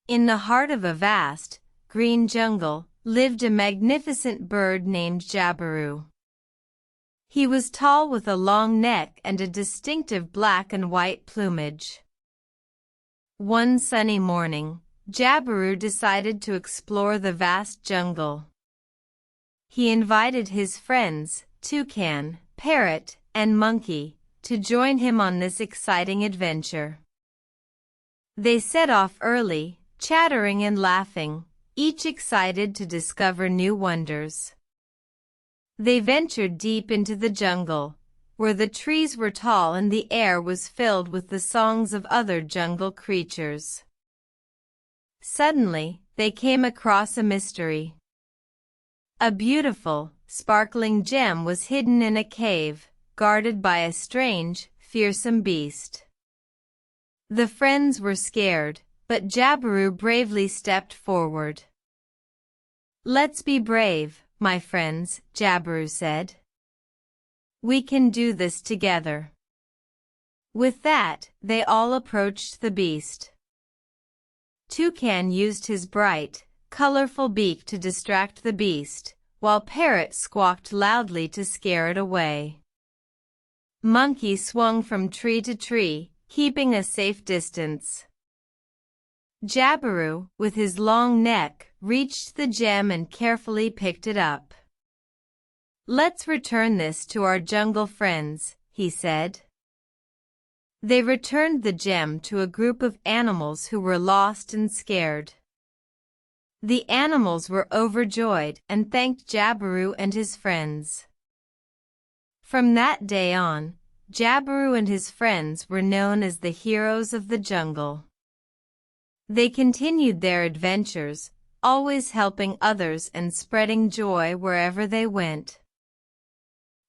In the heart of a vast, green jungle, lived a magnificent bird named Jabiru. He was tall with a long neck and a distinctive black and white plumage. One sunny morning, Jabiru decided to explore the vast jungle. He invited his friends, Toucan, Parrot, and Monkey, to join him on this exciting adventure. They set off early, chattering and laughing, each excited to discover new wonders. They ventured deep into the jungle, where the trees were tall and the air was filled with the songs of other jungle creatures. Suddenly, they came across a mystery. A beautiful, sparkling gem was hidden in a cave, guarded by a strange, fearsome beast. The friends were scared, but Jabiru bravely stepped forward. "Let's be brave, my friends," Jabiru said. "We can do this together." With that, they all approached the beast. Toucan used his bright, colorful beak to distract the beast, while Parrot squawked loudly to scare it away. Monkey swung from tree to tree, keeping a safe distance. Jabiru, with his long neck, reached the gem and carefully picked it up. "Let's return this to our jungle friends," he said. They returned the gem to a group of animals who were lost and scared. The animals were overjoyed and thanked Jabiru and his friends. From that day on, Jabiru and his friends were known as the heroes of the jungle. They continued their adventures, always helping others and spreading joy wherever they went.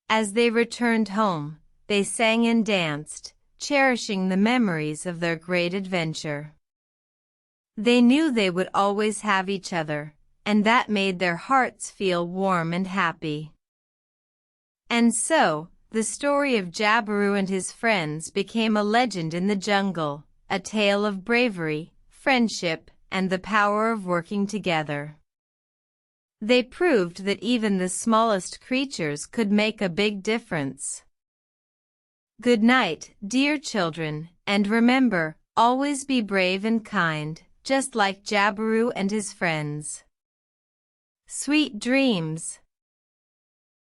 As they returned home, they sang and danced, cherishing the memories of their great adventure. They knew they would always have each other, and that made their hearts feel warm and happy. And so, the story of Jabiru and his friends became a legend in the jungle, a tale of bravery, friendship, and the power of working together. They proved that even the smallest creatures could make a big difference. Good night, dear children, and remember, always be brave and kind, just like Jabiru and his friends. Sweet dreams.